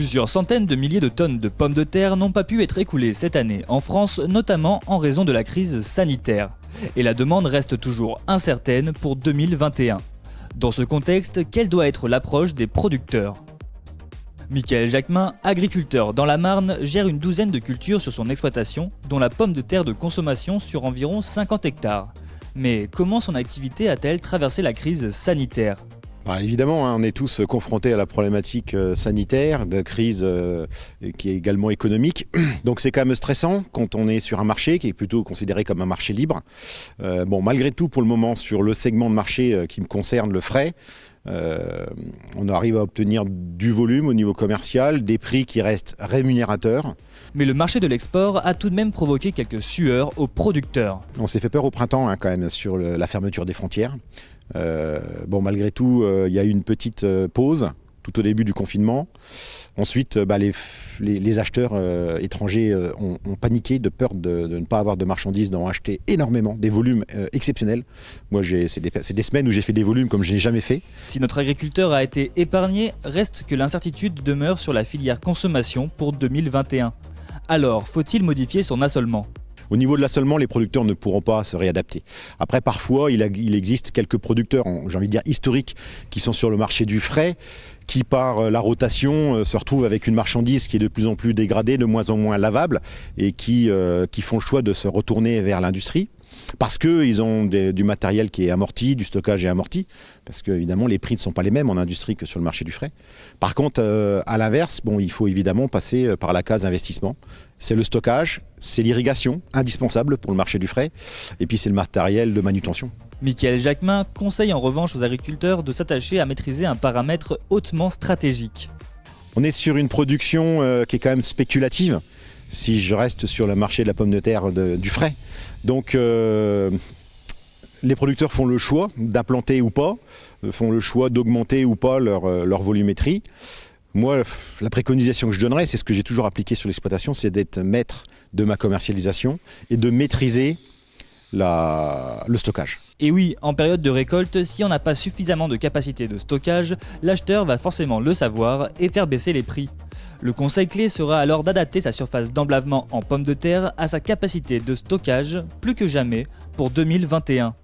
Plusieurs centaines de milliers de tonnes de pommes de terre n'ont pas pu être écoulées cette année en France, notamment en raison de la crise sanitaire. Et la demande reste toujours incertaine pour 2021. Dans ce contexte, quelle doit être l'approche des producteurs ? Michael Jacquemin, agriculteur dans la Marne, gère une douzaine de cultures sur son exploitation, dont la pomme de terre de consommation sur environ 50 hectares. Mais comment son activité a-t-elle traversé la crise sanitaire ? Évidemment, on est tous confrontés à la problématique sanitaire, de crise qui est également économique. Donc c'est quand même stressant quand on est sur un marché qui est plutôt considéré comme un marché libre. Malgré tout, pour le moment, sur le segment de marché qui me concerne, le frais, on arrive à obtenir du volume au niveau commercial, des prix qui restent rémunérateurs. Mais le marché de l'export a tout de même provoqué quelques sueurs aux producteurs. On s'est fait peur au printemps quand même sur la fermeture des frontières. Malgré tout, il y a eu une petite pause tout au début du confinement. Ensuite, les acheteurs étrangers ont paniqué de peur de ne pas avoir de marchandises, d'en acheter énormément, des volumes exceptionnels. Moi, c'est des semaines où j'ai fait des volumes comme je n'ai jamais fait. Si notre agriculteur a été épargné, reste que l'incertitude demeure sur la filière consommation pour 2021. Alors, faut-il modifier son assolement ? Au niveau de l'assolement, les producteurs ne pourront pas se réadapter. Après, parfois, il existe quelques producteurs, j'ai envie de dire historiques, qui sont sur le marché du frais, qui par la rotation se retrouvent avec une marchandise qui est de plus en plus dégradée, de moins en moins lavable, et qui font le choix de se retourner vers l'industrie. Parce qu'ils ont du matériel qui est amorti, du stockage est amorti, parce qu'évidemment les prix ne sont pas les mêmes en industrie que sur le marché du frais. Par contre, à l'inverse, il faut évidemment passer par la case investissement. C'est le stockage, c'est l'irrigation, indispensable pour le marché du frais, et puis c'est le matériel de manutention. Michael Jacquemin conseille en revanche aux agriculteurs de s'attacher à maîtriser un paramètre hautement stratégique. On est sur une production qui est quand même spéculative, si je reste sur le marché de la pomme de terre du frais. Donc les producteurs font le choix d'implanter ou pas, font le choix d'augmenter ou pas leur volumétrie. Moi, la préconisation que je donnerais, c'est ce que j'ai toujours appliqué sur l'exploitation, c'est d'être maître de ma commercialisation et de maîtriser le stockage. Et oui, en période de récolte, si on n'a pas suffisamment de capacité de stockage, l'acheteur va forcément le savoir et faire baisser les prix. Le conseil clé sera alors d'adapter sa surface d'emblavement en pommes de terre à sa capacité de stockage plus que jamais pour 2021.